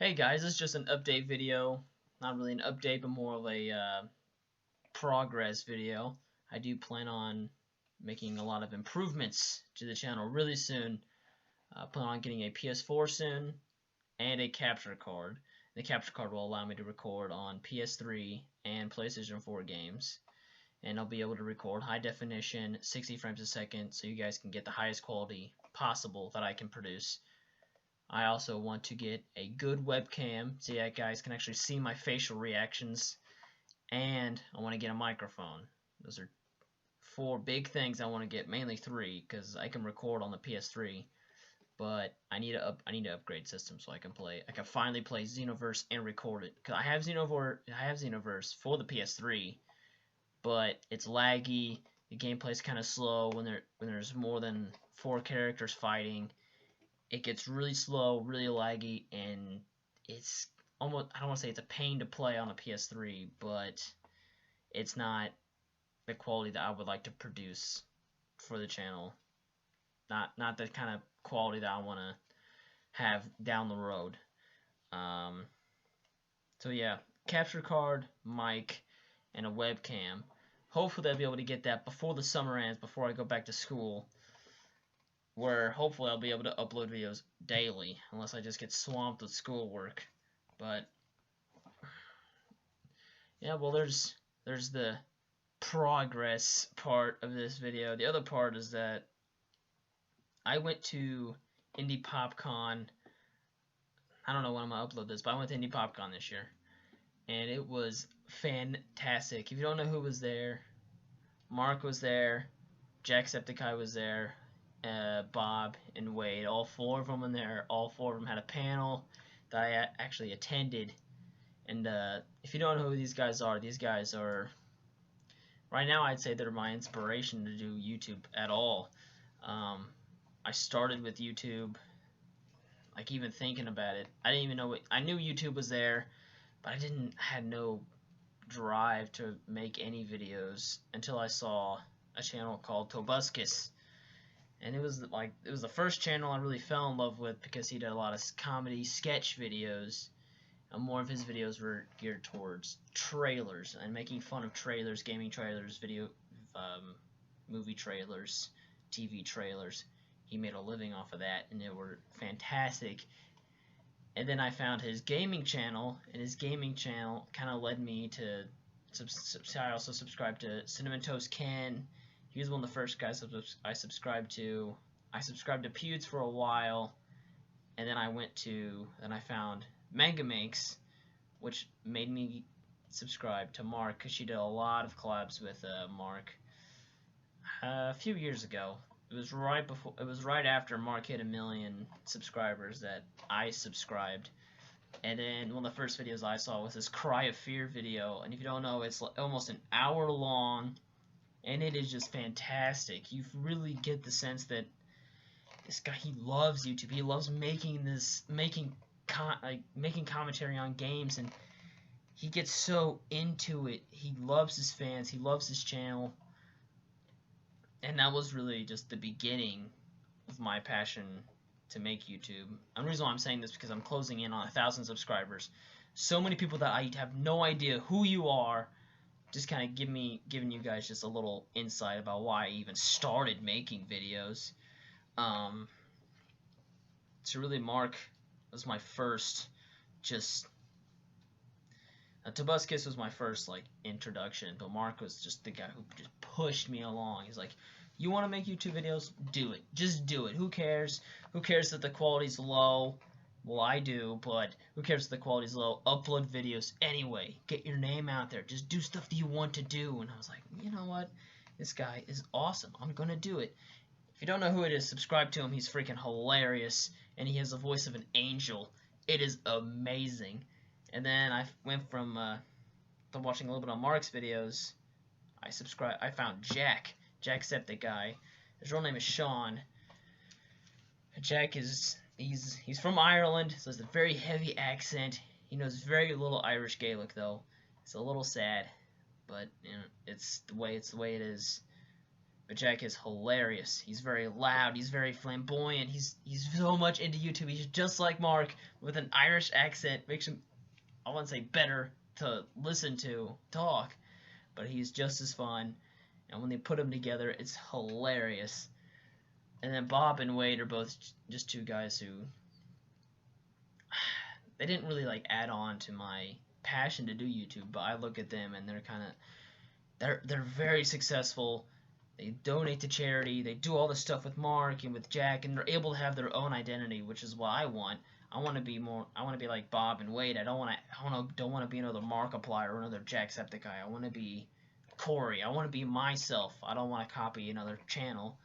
Hey guys, this is just an update video. Not really an update, but more of a progress video. I do plan on making a lot of improvements to the channel really soon. Plan on getting a PS4 soon and a capture card. The capture card will allow me to record on PS3 and PlayStation 4 games. And I'll be able to record high definition, 60 frames a second, so you guys can get the highest quality possible that I can produce. I also want to get a good webcam so you guys can actually see my facial reactions, and I want to get a microphone. Those are four big things I want to get, mainly three, because I can record on the PS3, but I need to upgrade system so I can finally play Xenoverse and record it. Cause I have Xenoverse for the PS3, but it's laggy. The gameplay's kind of slow when there's more than 4 characters fighting. It gets really slow, really laggy, and it's almost, I don't want to say it's a pain to play on a PS3, but it's not the quality that I would like to produce for the channel. Not the kind of quality that I want to have down the road. So yeah, capture card, mic, and a webcam. Hopefully I'll be able to get that before the summer ends, before I go back to school, where hopefully I'll be able to upload videos daily, unless I just get swamped with schoolwork. But yeah, well, there's the progress part of this video. The other part is that I went to Indy PopCon. I don't know when I'm gonna upload this, but I went to Indy PopCon this year, and it was fantastic. If you don't know who was there, Mark was there, Jacksepticeye was there, Bob and Wade, all 4 of them in there. All 4 of them had a panel that I actually attended. And if you don't know who these guys are, right now I'd say they're my inspiration to do YouTube at all. I started with YouTube, like, even thinking about it, I didn't even know I knew YouTube was there, but I had no drive to make any videos until I saw a channel called Tobuscus. And it was the first channel I really fell in love with, because he did a lot of comedy sketch videos, and more of his videos were geared towards trailers and making fun of trailers, gaming trailers, movie trailers, TV trailers. He made a living off of that, and they were fantastic. And then I found his gaming channel, and his gaming channel kind of led me to. I also subscribed to Cinnamon Toast Ken. He was one of the first guys I subscribed to. I subscribed to Pewds for a while, and then I found Mega Makes, which made me subscribe to Mark, because she did a lot of collabs with Mark a few years ago. It was right after Mark hit 1 million subscribers that I subscribed. And then one of the first videos I saw was this Cry of Fear video, and if you don't know, it's almost an hour long. And it is just fantastic. You really get the sense that this guy, he loves YouTube. He loves making commentary on games, and he gets so into it. He loves his fans. He loves his channel. And that was really just the beginning of my passion to make YouTube. And the reason why I'm saying this is because I'm closing in on 1,000 subscribers. So many people that I have no idea who you are. Just kind of giving you guys just a little insight about why I even started making videos. So really, Mark was my first, Tobuscus was my first, introduction, but Mark was just the guy who just pushed me along. He's like, you want to make YouTube videos? Do it. Just do it. Who cares? Who cares that the quality's low? Well, I do, but who cares if the quality's low? Upload videos anyway. Get your name out there. Just do stuff that you want to do. And I was like, you know what? This guy is awesome. I'm going to do it. If you don't know who it is, subscribe to him. He's freaking hilarious, and he has the voice of an angel. It is amazing. And then I went from watching a little bit of Mark's videos. I found Jacksepticeye. His real name is Sean. Jack is... He's from Ireland, so it's a very heavy accent. He knows very little Irish Gaelic, though. It's a little sad, but you know, it's the way it is. But Jack is hilarious. He's very loud. He's very flamboyant. He's so much into YouTube. He's just like Mark with an Irish accent. Makes him, I wouldn't say better to listen to talk, but he's just as fun. And when they put them together, it's hilarious. And then Bob and Wade are both just two guys who they didn't really like add on to my passion to do YouTube, but I look at them and they're very successful. They donate to charity. They do all this stuff with Mark and with Jack, and they're able to have their own identity, which is what I want. I want to be like Bob and Wade. I don't want to be another Markiplier or another Jacksepticeye. I want to be Corey. I want to be myself. I don't want to copy another channel.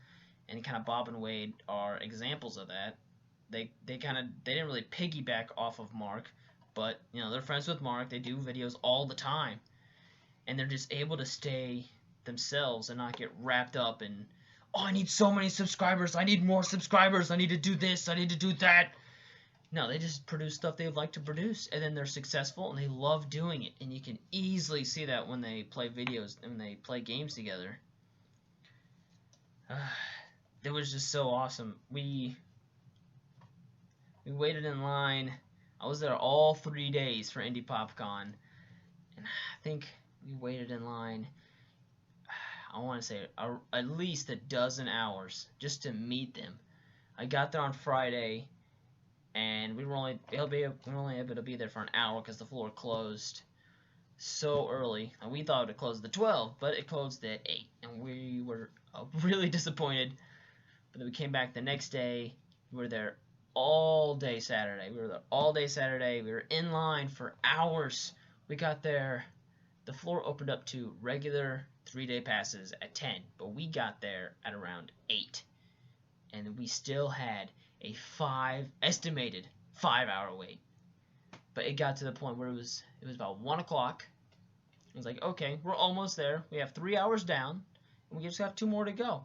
And kind of Bob and Wade are examples of that. They didn't really piggyback off of Mark, but they're friends with Mark. They do videos all the time, and they're just able to stay themselves and not get wrapped up in, oh, I need so many subscribers, I need more subscribers, I need to do this, I need to do that. No, they just produce stuff they like to produce, and then they're successful and they love doing it, and you can easily see that when they play videos and when they play games together. It was just so awesome. We waited in line. I was there all 3 days for Indy PopCon, and I think we waited in line, I want to say at least a dozen hours just to meet them. I got there on Friday, and we were only able to be there for an hour because the floor closed so early. And we thought it closed at 12, but it closed at 8, and we were really disappointed. But then we came back the next day. We were there all day Saturday. We were in line for hours. We got there. The floor opened up to regular 3-day passes at 10, but we got there at around 8, and we still had a estimated 5-hour wait. But it got to the point where it was about 1 o'clock. It was like, okay, we're almost there. We have 3 hours down, and we just have 2 more to go.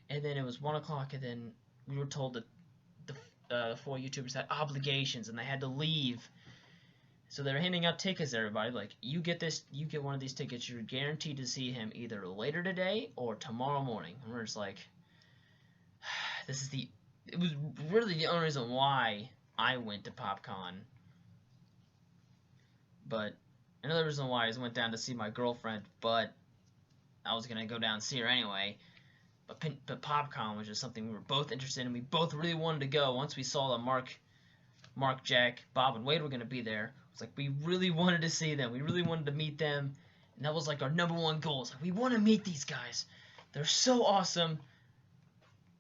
And then it was 1 o'clock, and then we were told that the 4 YouTubers had obligations and they had to leave. So they're handing out tickets to everybody, like, you get one of these tickets, you're guaranteed to see him either later today or tomorrow morning. And we're just like, it was really the only reason why I went to PopCon. But another reason why is I went down to see my girlfriend, but I was going to go down and see her anyway. But PopCon was just something we were both interested in. We both really wanted to go. Once we saw that Mark, Jack, Bob, and Wade were going to be there, it's like we really wanted to see them. We really wanted to meet them. And that was like our #1 goal. It's like, we want to meet these guys. They're so awesome.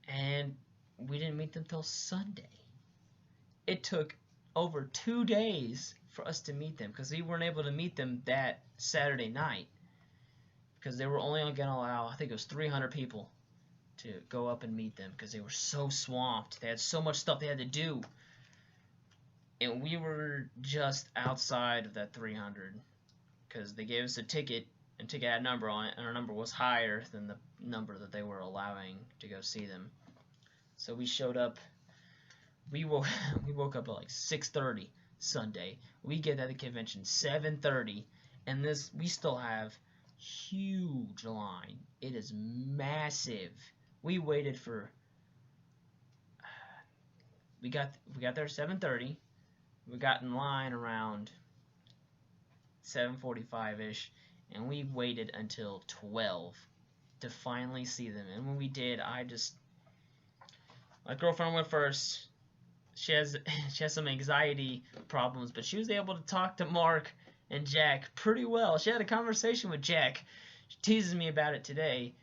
And we didn't meet them till Sunday. It took over 2 days for us to meet them because we weren't able to meet them that Saturday night because they were only going to allow, I think it was 300 people to go up and meet them because they were so swamped. They had so much stuff they had to do. And we were just outside of that 300 because they gave us a ticket, and ticket had a number on it, and our number was higher than the number that they were allowing to go see them. So we showed up. We woke up at like 6:30 Sunday. We get at the convention 7:30, and we still have huge line. It is massive. We waited for. We got there at 7:30. We got in line around 7:45-ish, and we waited until 12 to finally see them. And when we did, my girlfriend went first. She has some anxiety problems, but she was able to talk to Mark and Jack pretty well. She had a conversation with Jack. She teases me about it today,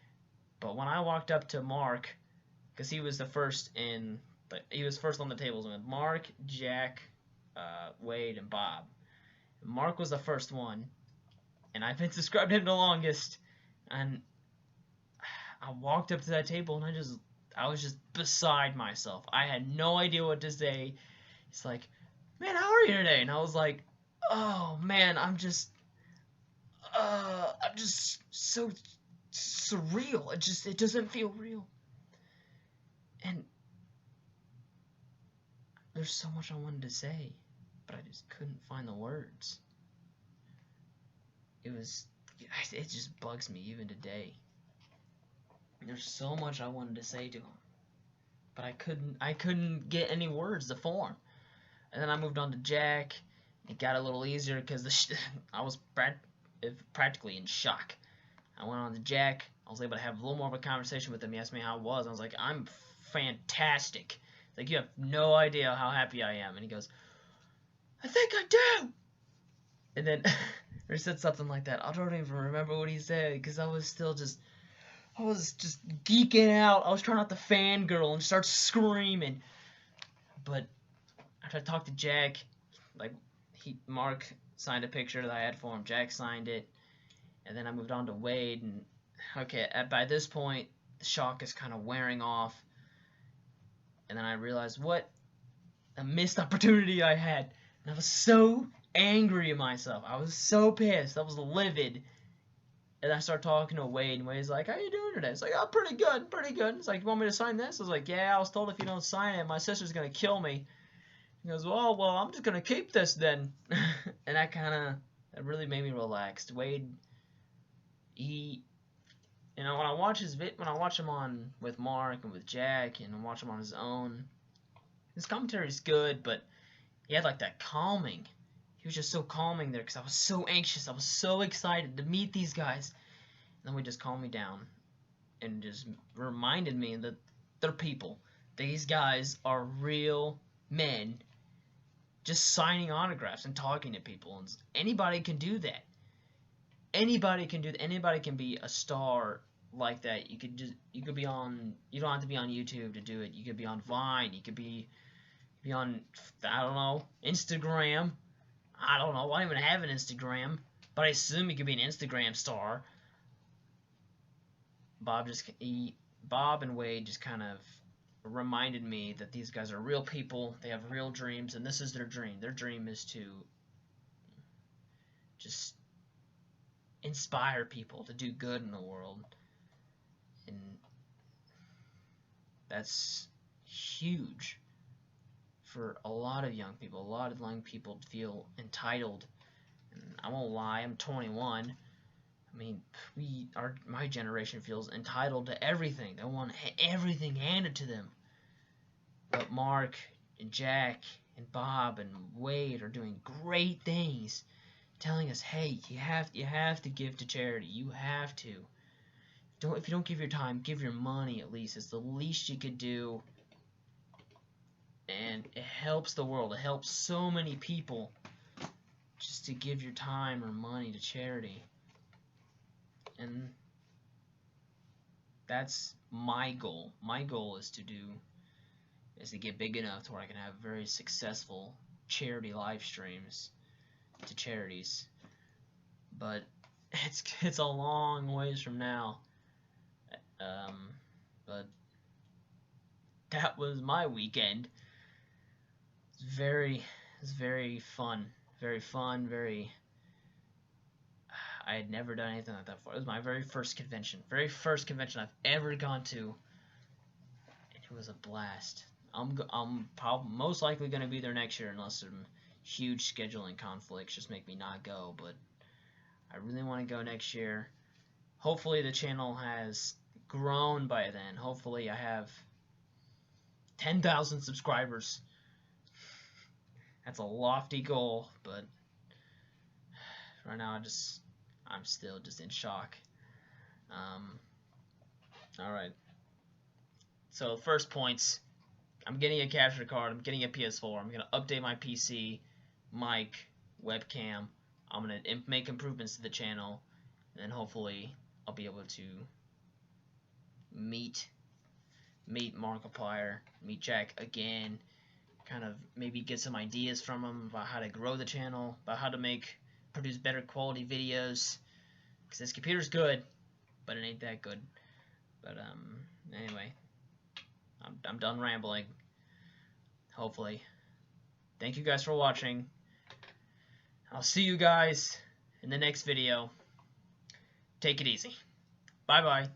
but when I walked up to Mark, because he was first on the tables with Mark, Jack, Wade, and Bob. Mark was the first one, and I've been subscribed to him the longest. And I walked up to that table, and I was just beside myself. I had no idea what to say. It's like, man, how are you today? And I was like, oh man, I'm just so surreal. It doesn't feel real. And there's so much I wanted to say, but I just couldn't find the words. It just bugs me even today. There's so much I wanted to say to him, but I couldn't get any words to form. And then I moved on to Jack. It got a little easier because I was practically in shock. I went on to Jack. I was able to have a little more of a conversation with him. He asked me how I was. I was like, I'm fantastic. Like, you have no idea how happy I am. And he goes, I think I do. And then he said something like that. I don't even remember what he said because I was just geeking out. I was trying not to fangirl and start screaming. But after I talked to Jack, like, Mark signed a picture that I had for him. Jack signed it. And then I moved on to Wade. And okay, by this point, the shock is kind of wearing off. And then I realized what a missed opportunity I had. And I was so angry at myself. I was so pissed. I was livid. And I started talking to Wade, and Wade's like, how you doing today? It's like, oh, pretty good, pretty good. It's like, you want me to sign this? I was like, yeah, I was told if you don't sign it, my sister's going to kill me. He goes, well, I'm just going to keep this then. And that really made me relaxed. Wade, when I watch him on with Mark and with Jack, and I watch him on his own, his commentary is good, but he had like that calming. He was just so calming there because I was so anxious. I was so excited to meet these guys. And then we just calmed me down and just reminded me that they're people. These guys are real men just signing autographs and talking to people. And anybody can do that. Anybody can do that. Anybody can be a star like that. You don't have to be on YouTube to do it. You could be on Vine. You could be on, I don't know, Instagram. I don't know. I don't even have an Instagram, but I assume you could be an Instagram star. Bob and Wade just kind of reminded me that these guys are real people. They have real dreams, and this is their dream. Their dream is to just inspire people to do good in the world, and that's huge. For a lot of young people, a lot of young people feel entitled. And I won't lie, I'm 21. I mean, my generation feels entitled to everything. They want everything handed to them. But Mark and Jack and Bob and Wade are doing great things, telling us, hey, you have to give to charity. You have to. If you don't give your time, give your money at least. It's the least you could do. And it helps the world. It helps so many people just to give your time or money to charity. And that's my goal. My goal is to get big enough to where I can have very successful charity live streams to charities. But it's a long ways from now. But that was my weekend. It's very fun. I had never done anything like that before. It was my very first convention I've ever gone to, and it was a blast. I'm probably most likely going to be there next year unless some huge scheduling conflicts just make me not go, but I really want to go next year. Hopefully the channel has grown by then. Hopefully I have 10,000 subscribers. That's a lofty goal, but right now I'm still just in shock. Alright. So first points, I'm getting a capture card, I'm getting a PS4, I'm going to update my PC, mic, webcam, I'm going to make improvements to the channel, and then hopefully I'll be able to meet Markiplier, meet Jack again, kind of maybe get some ideas from him about how to grow the channel, about how to produce better quality videos, because this computer's good, but it ain't that good. But anyway, I'm done rambling. Hopefully. Thank you guys for watching. I'll see you guys in the next video. Take it easy. Bye bye.